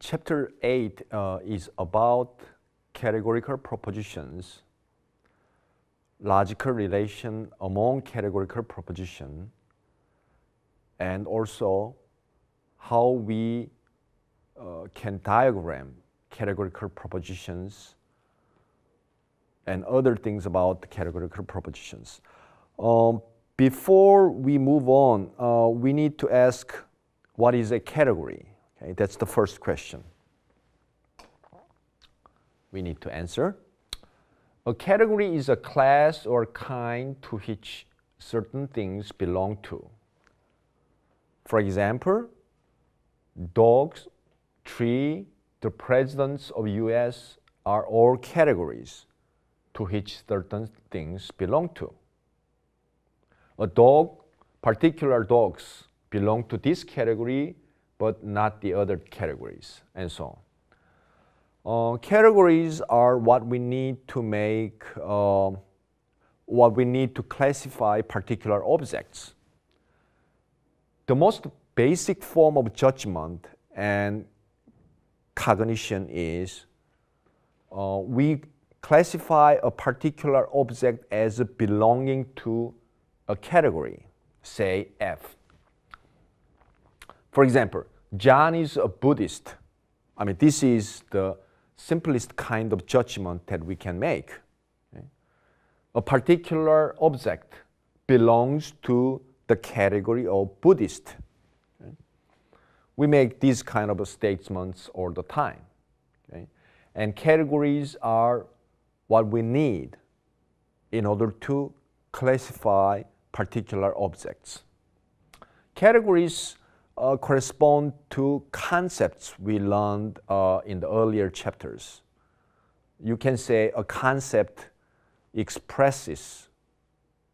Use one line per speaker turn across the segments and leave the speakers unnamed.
Chapter 8 is about categorical propositions, logical relation among categorical propositions, and also how we can diagram categorical propositions and other things about the categorical propositions. Before we move on, we need to ask, what is a category? Okay, that's the first question we need to answer. A category is a class or kind to which certain things belong to. For example, dogs, tree, the presidents of US are all categories to which certain things belong to. A dog, particular dogs belong to this category, but not the other categories, and so on. Categories are what we need to make, what we need to classify particular objects. The most basic form of judgment and cognition is we classify a particular object as belonging to a category, say F. For example, John is a Buddhist. I mean, this is the simplest kind of judgment that we can make. Okay? A particular object belongs to the category of Buddhist. Okay? We make these kind of statements all the time. Okay? And categories are what we need in order to classify particular objects. Categories correspond to concepts we learned in the earlier chapters. You can say a concept expresses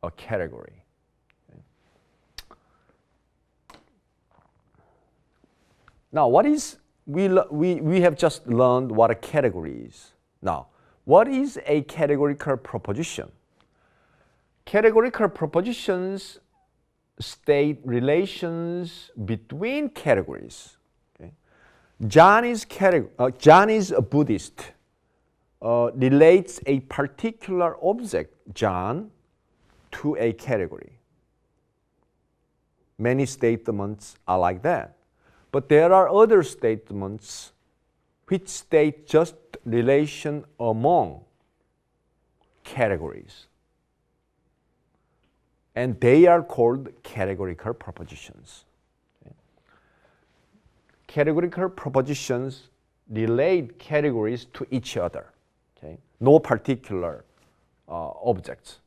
a category. Okay. Now, what is, we have just learned what a category is. Now, what is a categorical proposition? Categorical propositions state relations between categories. Okay? John is a Buddhist, relates a particular object, John, to a category. Many statements are like that. But there are other statements which state just relation among categories. And they are called categorical propositions. Okay. Categorical propositions relate categories to each other. Okay. No particular objects.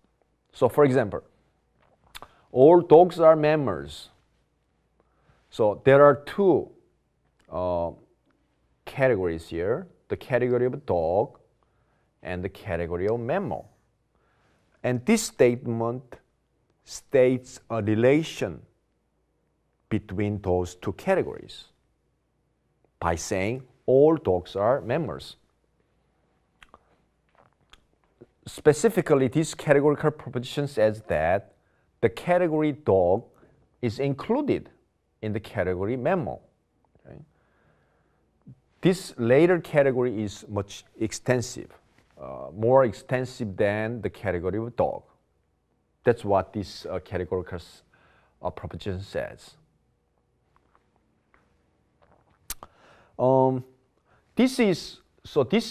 So for example, all dogs are mammals. So there are two categories here, the category of dog and the category of mammal. And this statement states a relation between those two categories by saying all dogs are mammals. Specifically, this categorical proposition says that the category dog is included in the category mammal. Okay? This later category is much extensive, more extensive than the category of dog. That's what this categorical proposition says. This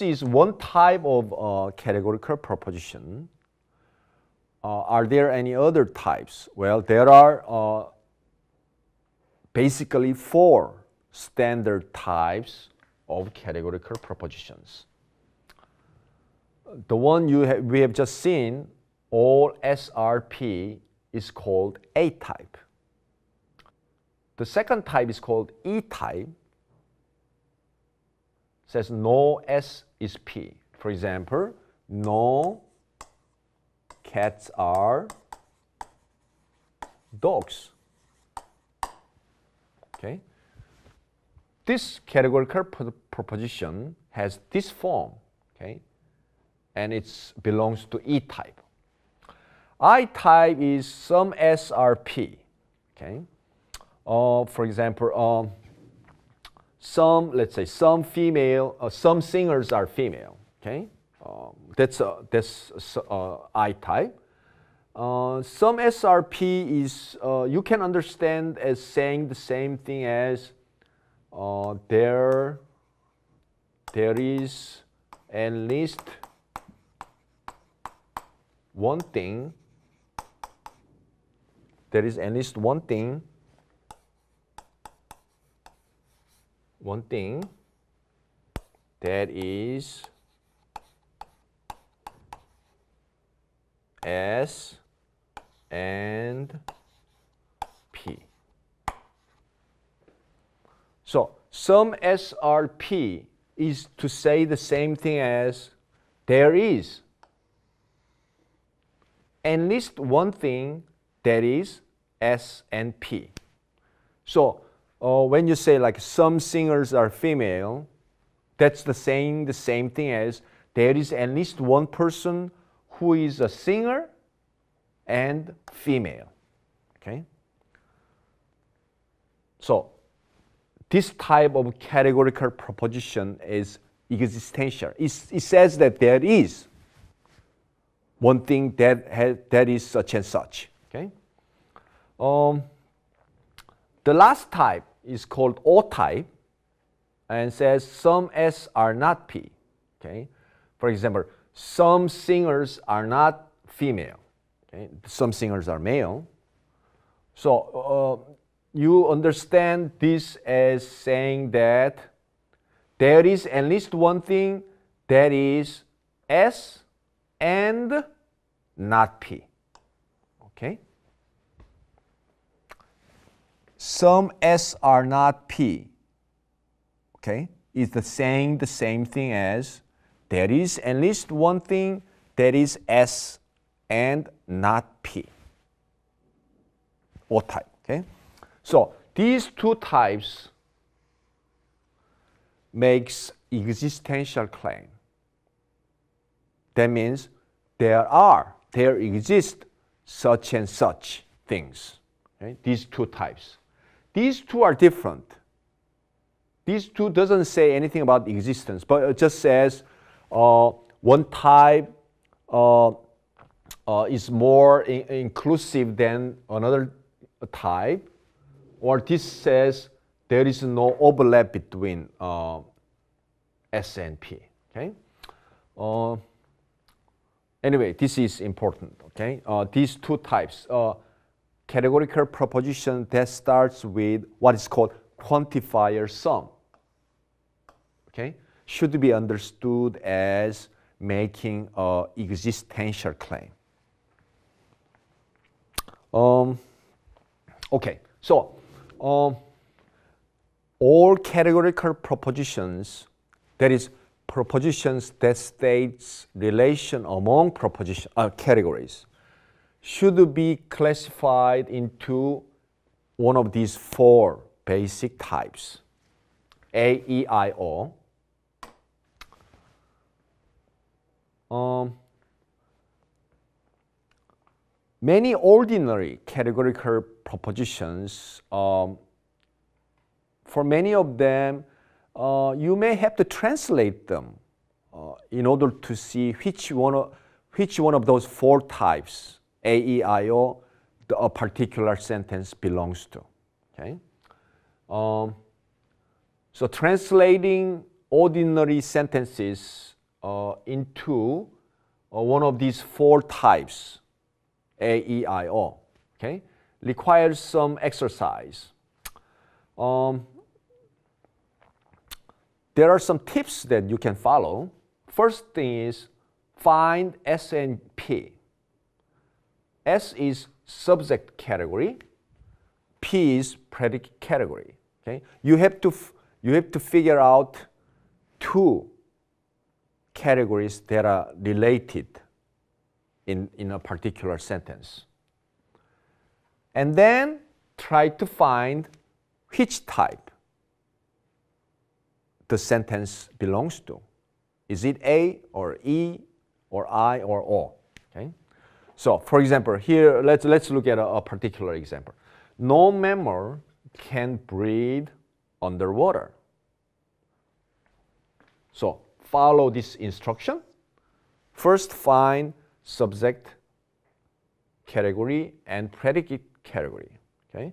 is one type of categorical proposition. Are there any other types? Well, there are basically 4 standard types of categorical propositions. The one we have just seen, all SRP, is called A type. The second type is called E type. It says no S is P. For example, no cats are dogs. Okay? This categorical proposition has this form, okay? And it belongs to E type. I type is some SRP. Okay. For example, let's say some female, some singers are female. Okay, that's I type. Some SRP is you can understand as saying the same thing as there is at least one thing. There is at least one thing that is S and P. So some SRP is to say the same thing as there is at least one thing that is S and P. So when you say like some singers are female, that's saying the same thing as there is at least one person who is a singer and female. Okay? So this type of categorical proposition is existential. It says that there is one thing that is such and such. Okay? The last type is called O type and says some S are not P. Okay? For example, some singers are not female. Okay? Some singers are male. So you understand this as saying that there is at least one thing that is S and not P. Okay? Some S are not P. Okay? Is saying the same thing as there is at least one thing that is S and not P. O type. Okay? So these two types makes existential claim. That means there exist such and such things. Okay? These two types. These two are different. These two doesn't say anything about existence, but it just says one type is more inclusive than another type, or this says there is no overlap between S and P. Okay. Anyway, this is important. Okay. These two types, categorical proposition that starts with what is called quantifier sum. Okay, should be understood as making an existential claim. Okay, so all categorical propositions, that is, propositions that states relation among categories, should be classified into one of these four basic types: A, E, I, O. Many ordinary categorical propositions, for many of them, you may have to translate them in order to see which one of those four types, A, E, I, O, a particular sentence belongs to. Okay? So translating ordinary sentences into one of these four types, A, E, I, O, okay, requires some exercise. There are some tips that you can follow. First thing is find S and P. S is subject category. P is predicate category. Okay, you have to figure out two categories that are related in a particular sentence. And then try to find which type the sentence belongs to. Is it A or E or I or O? Okay? So for example, here let's look at a particular example. No mammal can breathe underwater. So follow this instruction. First, find subject category and predicate category. Okay?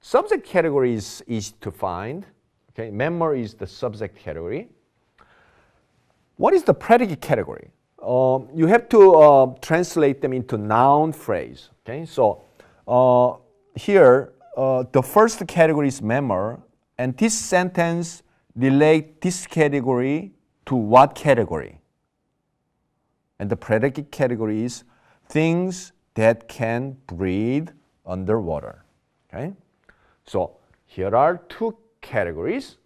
Subject category is easy to find. Okay? Member is the subject category. What is the predicate category? You have to translate them into noun phrase. Okay? So here, the first category is member, and this sentence relates this category to what category? And the predicate category is things that can breathe underwater. Okay? So here are two categories.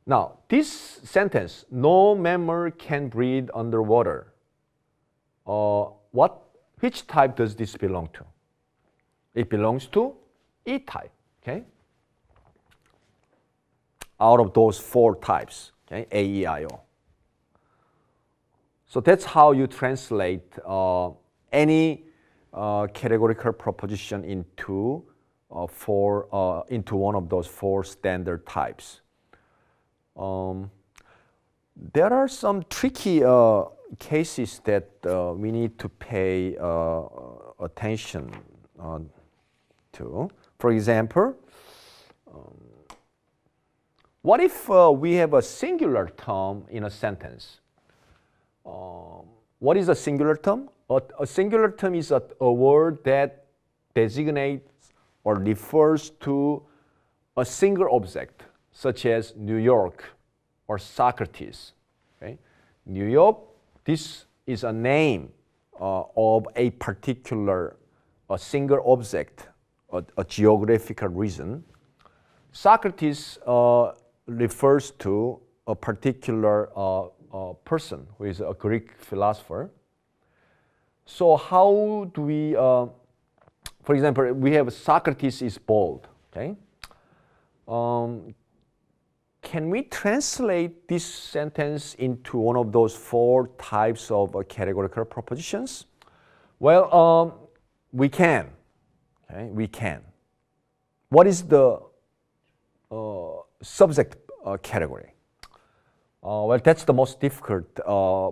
Now, this sentence, no mammal can breathe underwater. Which type does this belong to? It belongs to E-type. Okay? Out of those four types, okay? A, E, I, O. So that's how you translate any categorical proposition into one of those four standard types. There are some tricky cases that we need to pay attention to. For example, what if we have a singular term in a sentence? What is a singular term? A singular term is a word that designates or refers to a single object, such as New York or Socrates. Okay? New York, this is a name of a particular single object, a geographical region. Socrates refers to a particular person who is a Greek philosopher. So how do we, for example, we have Socrates is bald. Okay? Can we translate this sentence into one of those four types of categorical propositions? Well, we can. Okay? We can. What is the subject category? Well, that's the most difficult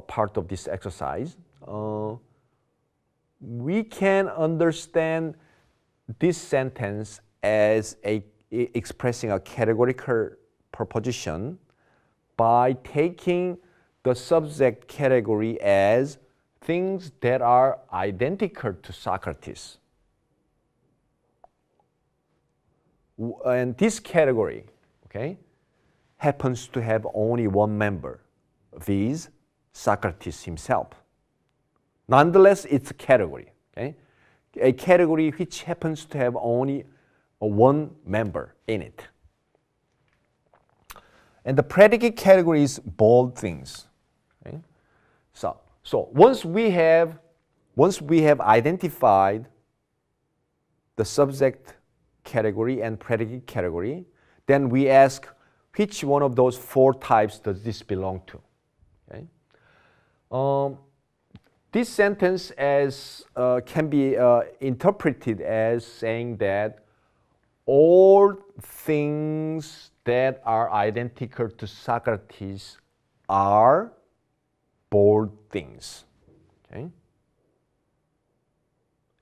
part of this exercise. We can understand this sentence as expressing a categorical proposition by taking the subject category as things that are identical to Socrates. And this category, okay, happens to have only one member, viz. Socrates himself. Nonetheless, it's a category, okay? A category which happens to have only one member in it. And the predicate category is bold things. Okay? So once we have identified the subject category and predicate category, then we ask which one of those four types does this belong to. Okay? This sentence can be interpreted as saying that all things that are identical to Socrates are bold things. Okay?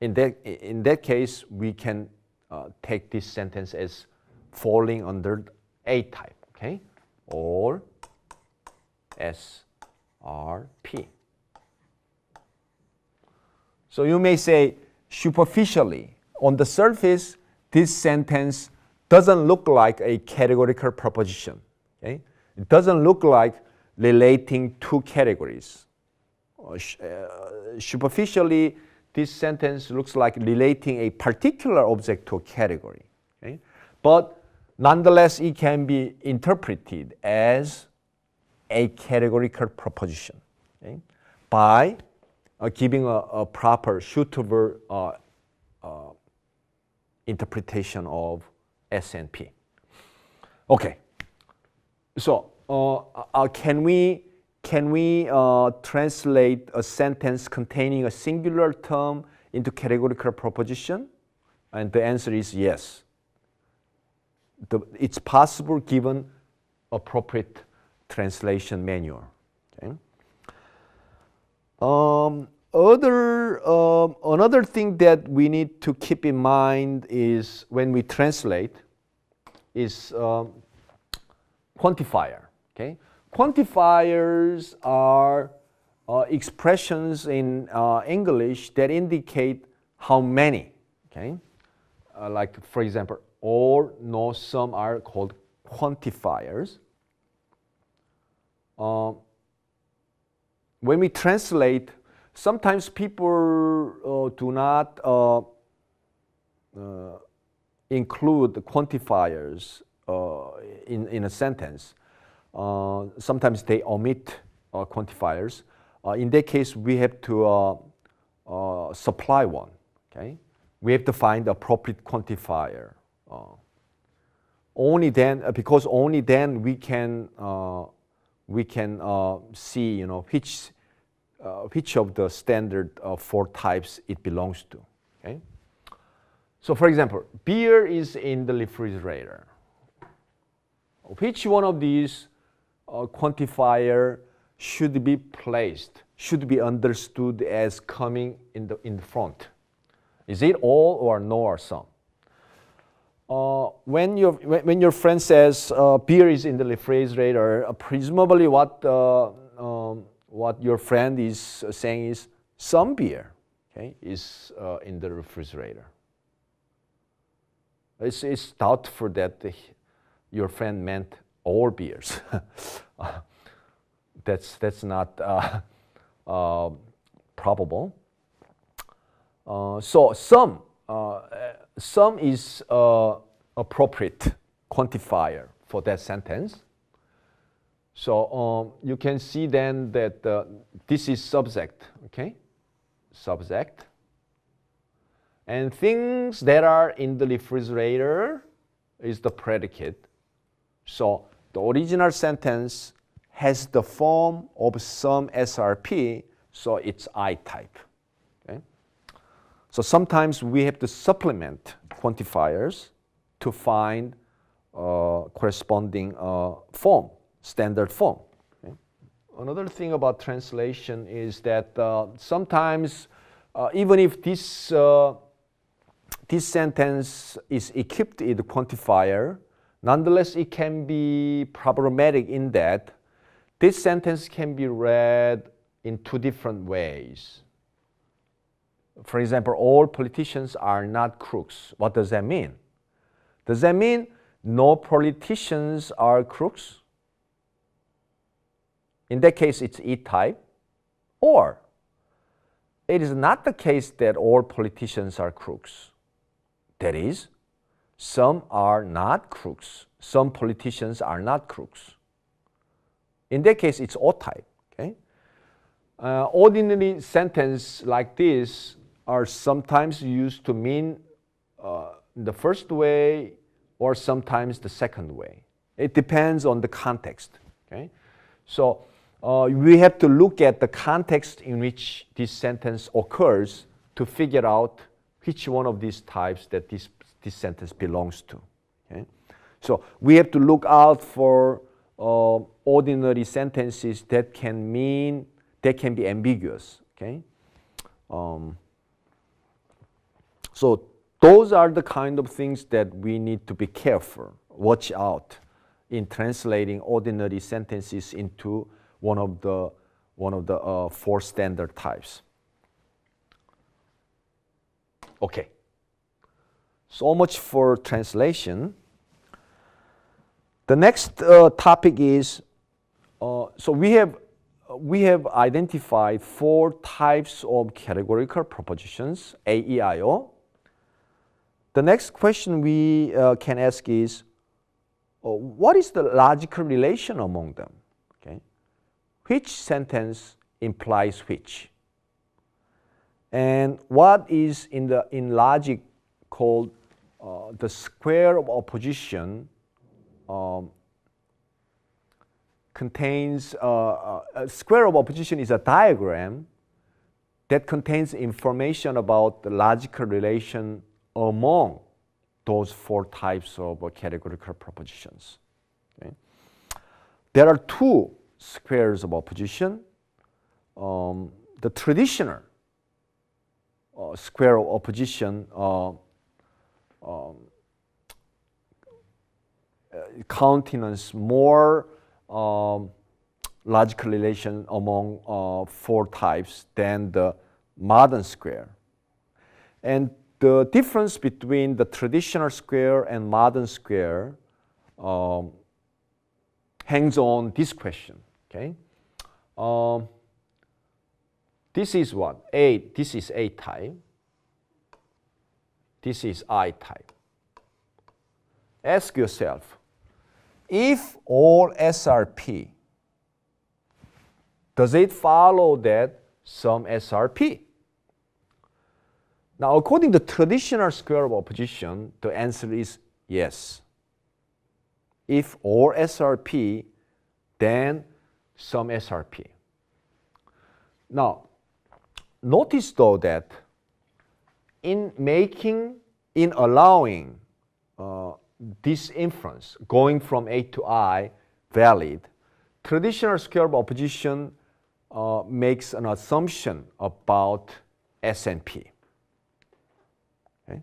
In that case, we can take this sentence as falling under A type. Okay? Or SRP. So you may say, superficially, on the surface, this sentence doesn't look like a categorical proposition. Okay? It doesn't look like relating two categories. Superficially, this sentence looks like relating a particular object to a category. Okay? But nonetheless, it can be interpreted as a categorical proposition, okay, by giving a proper, suitable interpretation of S and P. Okay, so can we translate a sentence containing a singular term into categorical proposition? And the answer is yes. It's possible given appropriate translation manual. Okay. Another thing that we need to keep in mind is when we translate is quantifier. Okay. Quantifiers are expressions in English that indicate how many. Okay. Like for example, or, no, some are called quantifiers. When we translate, sometimes people do not include the quantifiers in a sentence. Sometimes they omit quantifiers. In that case, we have to supply one. Okay? We have to find the appropriate quantifier. Only then, because only then we can see, you know, which of the standard 4 types it belongs to. Okay? So, for example, beer is in the refrigerator. Which one of these quantifier should be placed, should be understood as coming in the front? Is it all or no or some? When your friend says beer is in the refrigerator, presumably what your friend is saying is some beer, okay, is in the refrigerator. It's doubtful that your friend meant all beers. That's not probable. So some is appropriate quantifier for that sentence. So you can see then that this is subject, okay? Subject. And things that are in the refrigerator is the predicate. So the original sentence has the form of some SRP, so it's I type. Okay? So sometimes we have to supplement quantifiers to find corresponding form, standard form. Okay? Another thing about translation is that sometimes even if this sentence is equipped with a quantifier, nonetheless it can be problematic in that this sentence can be read in 2 different ways. For example, all politicians are not crooks. What does that mean? Does that mean no politicians are crooks? In that case, it's E-type. Or it is not the case that all politicians are crooks. That is, some are not crooks. Some politicians are not crooks. In that case, it's O-type. Okay? Ordinary sentence like this are sometimes used to mean the first way or sometimes the second way. It depends on the context. Okay? So we have to look at the context in which this sentence occurs to figure out which one of these types that this sentence belongs to. Okay? So we have to look out for ordinary sentences that can be ambiguous. Okay? So those are the kind of things that we need to be careful, watch out in translating ordinary sentences into one of the 4 standard types. Okay. So much for translation. The next topic is so we have identified 4 types of categorical propositions, A, E, I, O. The next question we can ask is, what is the logical relation among them? Okay? Which sentence implies which? And what is in logic called the square of opposition contains a square of opposition is a diagram that contains information about the logical relation among those 4 types of categorical propositions. Okay? there are two squares of opposition. The traditional square of opposition countenance more logical relation among four types than the modern square. And the difference between the traditional square and modern square hangs on this question. Okay, this is what? This is A type. This is I type. Ask yourself, if all S are P, does it follow that some S are P? Now, according to traditional square of opposition, the answer is yes. If all S are P, then some S are P. Now, notice though that in allowing this inference going from A to I valid, traditional square of opposition makes an assumption about S and P. Okay?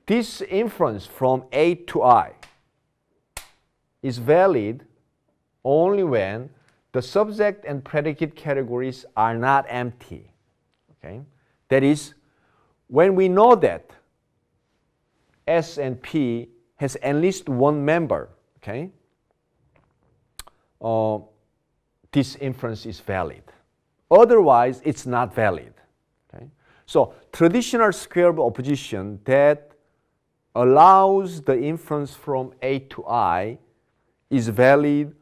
This inference from A to I is valid only when the subject and predicate categories are not empty. Okay? That is, when we know that S and P has at least one member, okay, this inference is valid. Otherwise, it's not valid. Okay? So traditional square of opposition that allows the inference from A to I is valid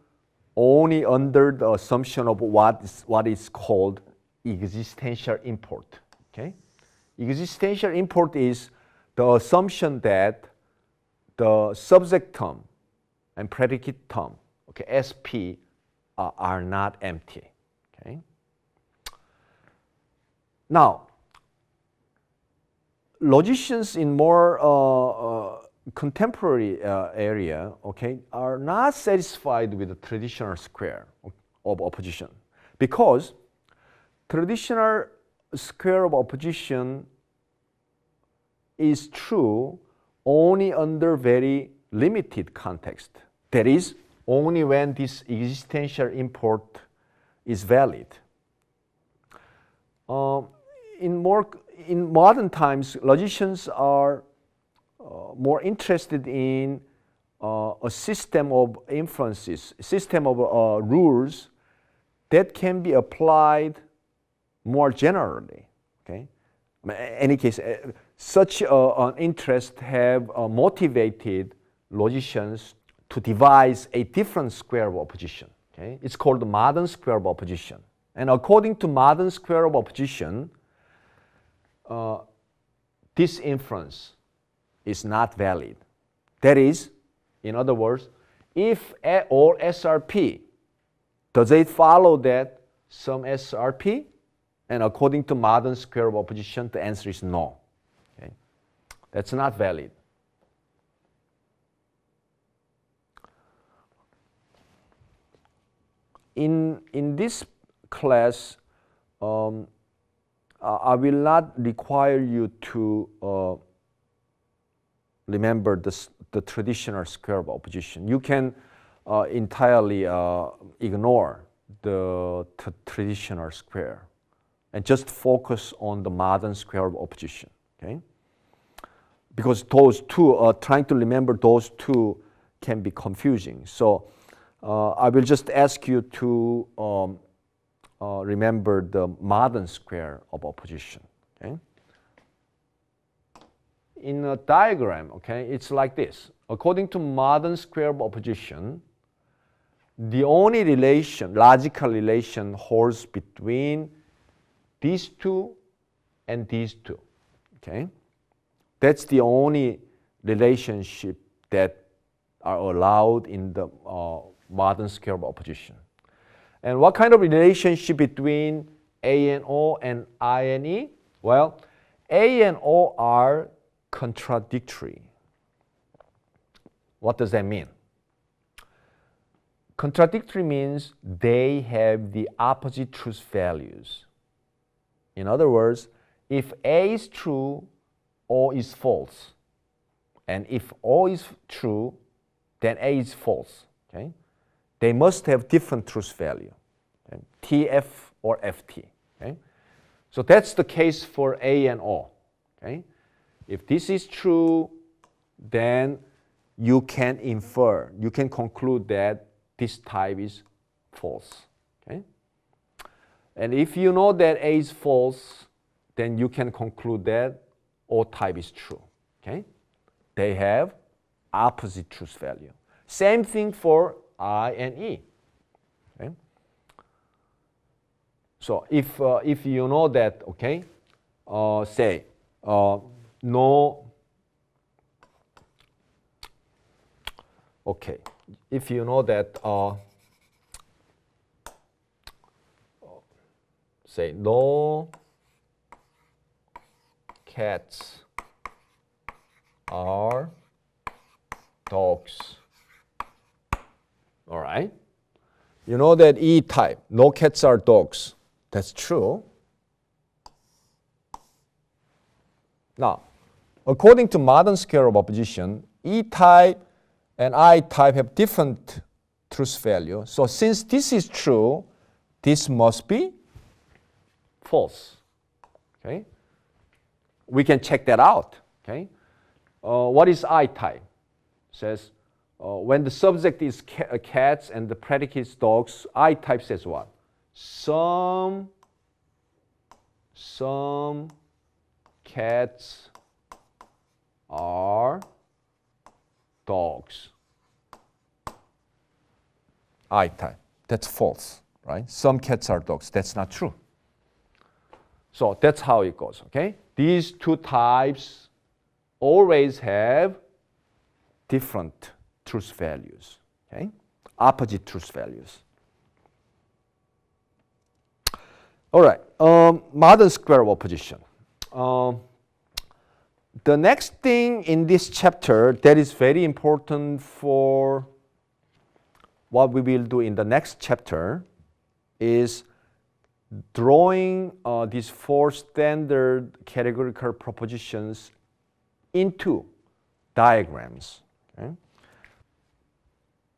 only under the assumption of what is called existential import. Okay? Existential import is the assumption that the subject term and predicate term, okay, SP, are not empty. Okay? Now, logicians in more contemporary area, okay, are not satisfied with the traditional square of opposition, because traditional square of opposition is true only under very limited context. That is, only when this existential import is valid. In modern times, logicians are more interested in a system of inferences, a system of rules that can be applied more generally. Okay? In any case, such an interest have motivated logicians to devise a different square of opposition. Okay? It's called the modern square of opposition. And according to modern square of opposition, this inference is not valid. That is, in other words, if all S are P, does it follow that some S are P? And according to modern square of opposition, the answer is no. Okay? That's not valid. In this class, I will not require you to remember the traditional square of opposition. You can entirely ignore the traditional square and just focus on the modern square of opposition. Okay? Because those two, trying to remember those two can be confusing. So I will just ask you to remember the modern square of opposition. Okay? In a diagram, okay, it's like this. According to modern square of opposition, the only relation, logical relation, holds between these two and these two. Okay? That's the only relationship that are allowed in the modern square of opposition. And what kind of relationship between A and O and I and E? Well, A and O are contradictory. What does that mean? Contradictory means they have the opposite truth values. In other words, if A is true, O is false. And if O is true, then A is false. Okay? They must have different truth value, okay? TF or FT. Okay? So that's the case for A and O. Okay? If this is true, then you can infer, you can conclude that this type is false. Okay? And if you know that A is false, then you can conclude that O type is true. Okay? They have opposite truth value. Same thing for I and E. Okay? So if you know that, okay, say no. Okay, if you know that, say no cats are dogs. All right. You know that E type, no cats are dogs. That's true. Now, according to modern scale of opposition, E type and I type have different truth value. So since this is true, this must be false. Okay? We can check that out. Okay? What is I type? It says when the subject is cats and the predicate is dogs, I type says what? Some cats are dogs. I type. That's false, right? Some cats are dogs. That's not true. So that's how it goes, okay? These two types always have different truth values, okay? Opposite truth values. All right, modern square of opposition. The next thing in this chapter that is very important for what we will do in the next chapter is drawing these four standard categorical propositions into diagrams. Okay?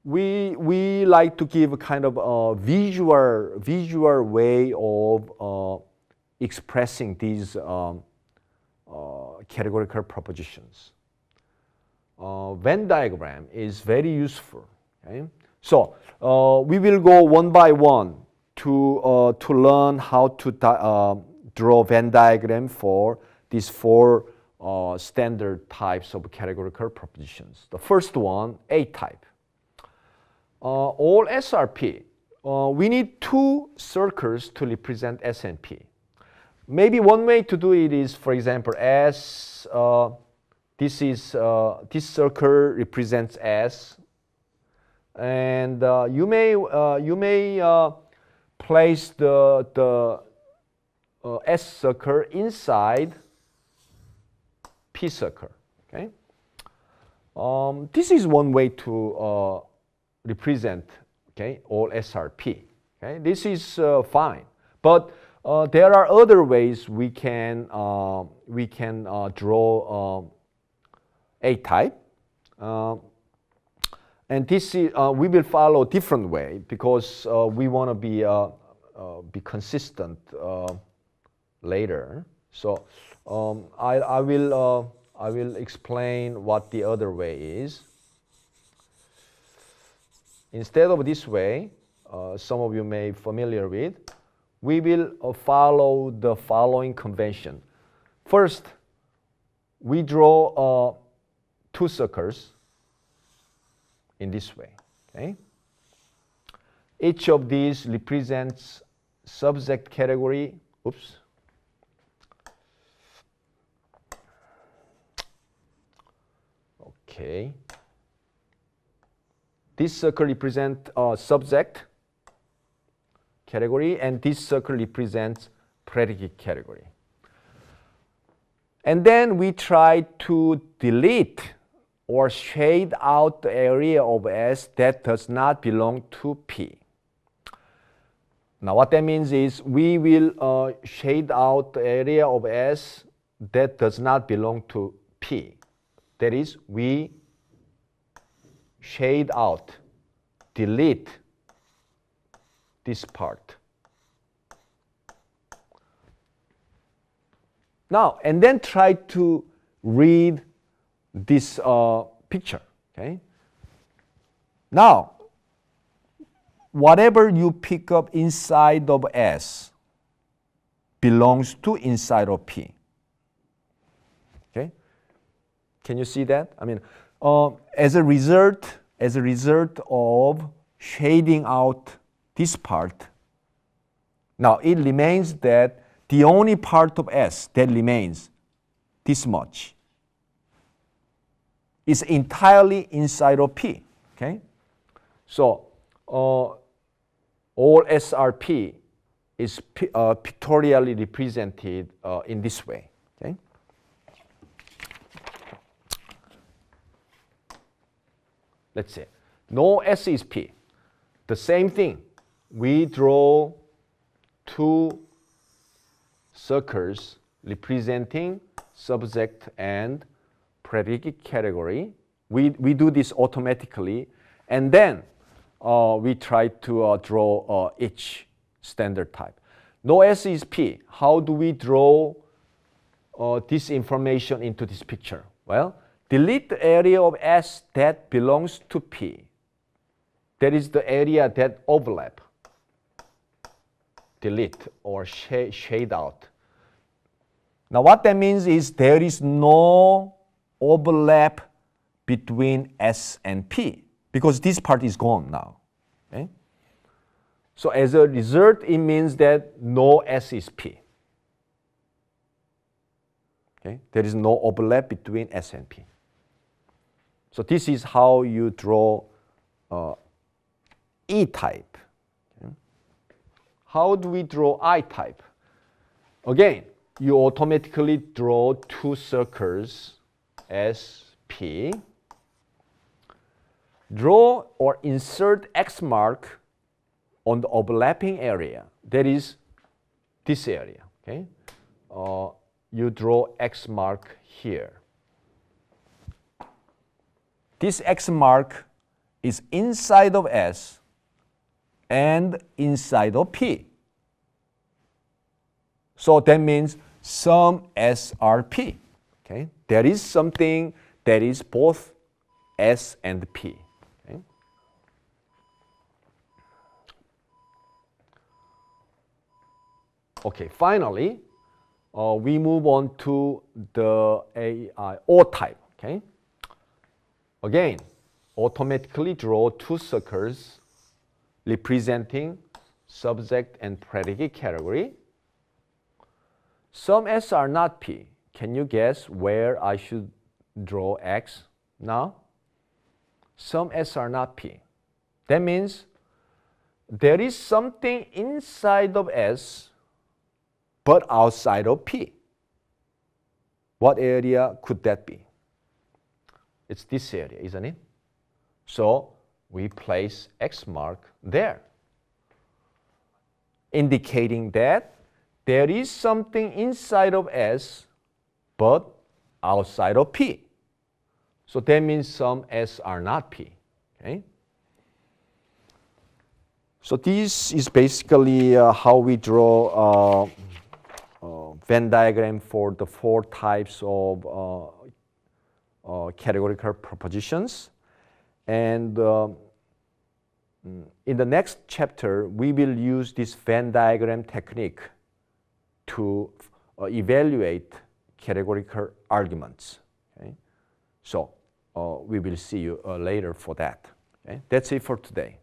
We like to give a kind of a visual way of expressing these categorical propositions. Venn diagram is very useful. Okay? So we will go one by one to learn how to draw Venn diagram for these four standard types of categorical propositions. The first one, A type. All SRP, we need two circles to represent S and P. Maybe one way to do it is, for example, S. This circle represents S, and you may place the S circle inside P circle. Okay. This is one way to represent, okay, all SRP. Okay. This is fine, but there are other ways we can draw A type, and this is, we will follow a different way because we want to be consistent later. So I will explain what the other way is. Instead of this way, some of you may be familiar with, we will follow the following convention. First, we draw two circles in this way. Okay? Each of these represents subject category. Oops. Okay. This circle represents subject category, and this circle represents predicate category. And then we try to delete or shade out the area of S that does not belong to P. Now what that means is we will shade out the area of S that does not belong to P. That is, we shade out, delete this part. Now, and then try to read this picture, okay? Now, whatever you pick up inside of S belongs to inside of P. Okay? Can you see that? I mean, as a result of shading out this part, now it remains that the only part of S that remains, this much, is entirely inside of P. Okay? So all SRP is pictorially represented in this way. Okay? Let's say no S is P. The same thing. We draw two circles representing subject and predicate category. We do this automatically, and then we try to draw each standard type. No S is P. How do we draw this information into this picture? Well, delete the area of S that belongs to P. That is the area that overlap. Delete or shade out. Now what that means is there is no overlap between S and P because this part is gone now. Okay? So as a result, it means that no S is P. Okay? There is no overlap between S and P. So this is how you draw E-type. Okay? How do we draw I-type? Again, you automatically draw two circles S, P. Draw or insert X mark on the overlapping area. That is this area. Okay? You draw X mark here. This X mark is inside of S and inside of P. So that means some SRP. Okay? There is something that is both S and P. Okay? Okay, finally, we move on to the O type. Okay? Again, automatically draw two circles representing subject and predicate category. Some S are not P. Can you guess where I should draw X now? Some S are not P. That means there is something inside of S but outside of P. What area could that be? It's this area, isn't it? So we place X mark there, indicating that there is something inside of S but outside of P. So that means some S are not P. Okay? So this is basically how we draw Venn diagram for the four types of categorical propositions. And in the next chapter, we will use this Venn diagram technique to evaluate categorical arguments. Okay? So we will see you later for that. Okay? That's it for today.